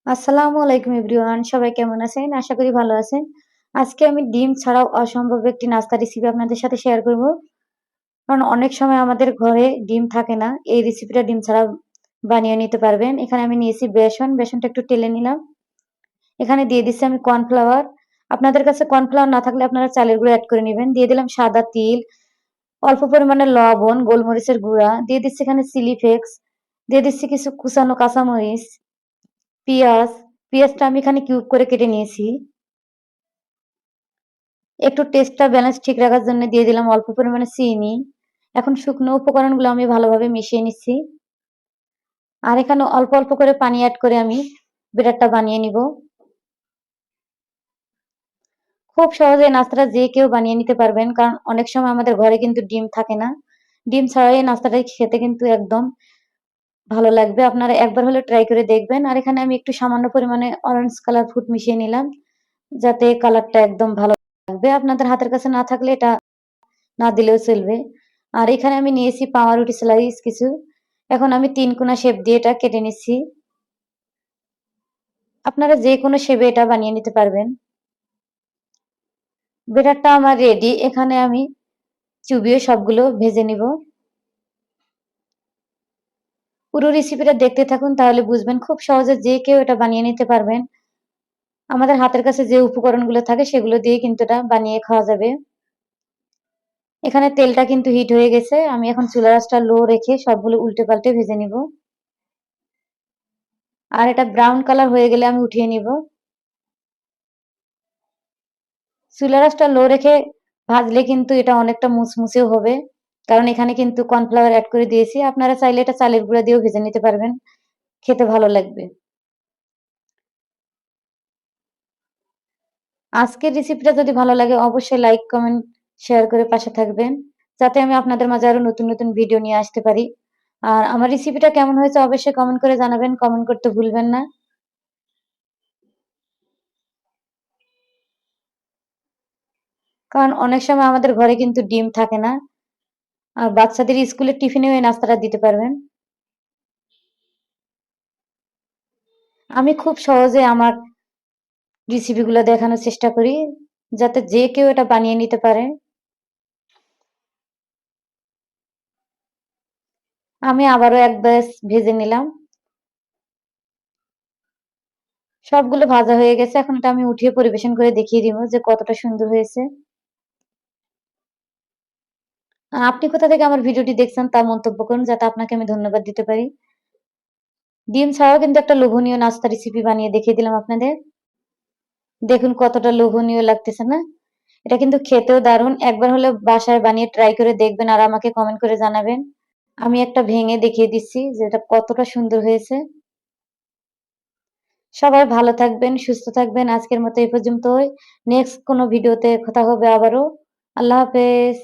আসসালামু আলাইকুম এভরিওয়ান, সবাই কেমন আছেন? আশা করি ভালো আছেন। আজকে আমি ডিম ছাড়াও অসম্ভব একটি নাস্তা রেসিপি আপনাদের সাথে শেয়ার করব। কারণ অনেক সময় আমাদের ঘরে ডিম থাকে না। এই রেসিপিটা ডিম ছাড়াও বানিয়ে নিতে পারবেন। এখানে আমি নিয়েছি বেসন, বেসনটা একটু টেলে নিলাম। এখানে দিয়ে দিচ্ছি আমি কর্নফ্লাওয়ার। আপনাদের কাছে কর্নফ্লাওয়ার না থাকলে আপনারা চালের গুঁড়ো এড করে নিবেন। দিয়ে দিলাম সাদা তিল, অল্প পরিমাণে লবণ, গোলমরিচের গুঁড়া, দিয়ে দিচ্ছি এখানে চিলি ফ্লেক্স, দিয়ে দিচ্ছি কিছু কুচানো কাঁচামরিচ, পেঁয়াজ। পেঁয়াজটা আমি এখানে কিউব করে কেটে নিয়েছি। একটু টেস্টটা ব্যালেন্স ঠিক রাখার জন্য দিয়ে দিলাম অল্প পরিমাণে চিনি। এখন শুকনো উপকরণগুলো আমি ভালোভাবে মিশিয়ে নিচ্ছি। আর এখানে অল্প অল্প করে পানি অ্যাড করে আমি ব্যাটারটা বানিয়ে নিব। খুব সহজে নাস্তাটা যে কেউ বানিয়ে নিতে পারবেন, কারণ অনেক সময় আমাদের ঘরে কিন্তু ডিম থাকে না। ডিম ছাড়াই এই নাস্তাটা খেতে কিন্তু একদম ভালো লাগবে। আপনারা একবার হলে ট্রাই করে দেখবেন। আর এখানে আমি একটু সামান্য পরিমাণে অরেঞ্জ কালার ফুড মিশিয়ে নিলাম, যাতে কালারটা একদম ভালো লাগবে। আপনাদের হাতের কাছে না থাকলে এটা না দিলেও চলবে। আর এখানে আমি নিয়েছি পাউরুটি স্লাইস কিছু। এখন আমি ৩ কোনা শেপ দিয়ে এটা কেটে নিচ্ছি। আপনারা যে কোনো শেপে এটা বানিয়ে নিতে পারবেন। ব্যাটারটা আমার রেডি। এখানে আমি চুবিয়ে সবগুলো ভেজে নিব। পুরো রেসিপিটা দেখতে থাকুন, তাহলে বুঝবেন খুব সহজে যে কেউ এটা বানিয়ে নিতে পারবেন। আমাদের হাতের কাছে যে উপকরণগুলো থাকে সেগুলো দিয়ে কিন্তু এটা বানিয়ে খাওয়া যাবে। এখানে তেলটা কিন্তু হিট হয়ে গেছে। আমি এখন চুলার আঁচটা লো রেখে সবগুলো উল্টে পাল্টে ভেজে নিব। আর এটা ব্রাউন কালার হয়ে গেলে আমি উঠিয়ে নিব। চুলার আঁচটা লো রেখে ভাজলে কিন্তু এটা অনেকটা মুচমুচেও হবে, কারণ এখানে কিন্তু কর্নফ্লাওয়ার অ্যাড করে দিয়েছি। আপনারা চাইলে এটা চালের গুঁড়া দিয়েও ভেজে নিতে পারবেন, খেতে ভালো লাগবে। আজকের রেসিপিটা যদি ভালো লাগে অবশ্যই লাইক, কমেন্ট, শেয়ার করে পাশে থাকবেন, যাতে আমি আপনাদের মাঝে আরো নতুন নতুন ভিডিও নিয়ে আসতে পারি। আর আমার রেসিপিটা কেমন হয়েছে অবশ্যই কমেন্ট করে জানাবেন, কমেন্ট করতে ভুলবেন না। কারণ অনেক সময় আমাদের ঘরে কিন্তু ডিম থাকে না। আর বাচ্চাদের স্কুলের টিফিনেও এই নাস্তাটা দিতে পারবেন। আমি খুব সহজে আমার রেসিপিগুলো দেখানোর চেষ্টা করি, যাতে যে কেউ এটা বানিয়ে নিতে পারে। আমি আবারও এক ব্যাচ ভেজে নিলাম। সবগুলো ভাজা হয়ে গেছে। এখন এটা আমি উঠিয়ে পরিবেশন করে দেখিয়ে দিব যে কতটা সুন্দর হয়েছে। আপনি কোথা থেকে আমার ভিডিওটি দেখছেন তা মন্তব্য করুন, যাতে আপনাকে আমি ধন্যবাদ দিতে পারি। ডিম ছাড়াও কিন্তু একটা লোভনীয় নাস্তা রেসিপি বানিয়ে দেখিয়ে দিলাম আপনাদের। দেখুন কতটা লোভনীয় লাগতেছে না? এটা কিন্তু খেতেও দারুণ। একবার হলে বাসায় বানিয়ে ট্রাই করে দেখবেন আর আমাকে কমেন্ট করে জানাবেন। আমি একটা ভেঙে দেখিয়ে দিচ্ছি যে এটা কতটা সুন্দর হয়েছে। সবাই ভালো থাকবেন, সুস্থ থাকবেন। আজকের মতো এই পর্যন্তই। নেক্সট কোনো ভিডিওতে কথা হবে আবারও। আল্লাহ হাফেজ।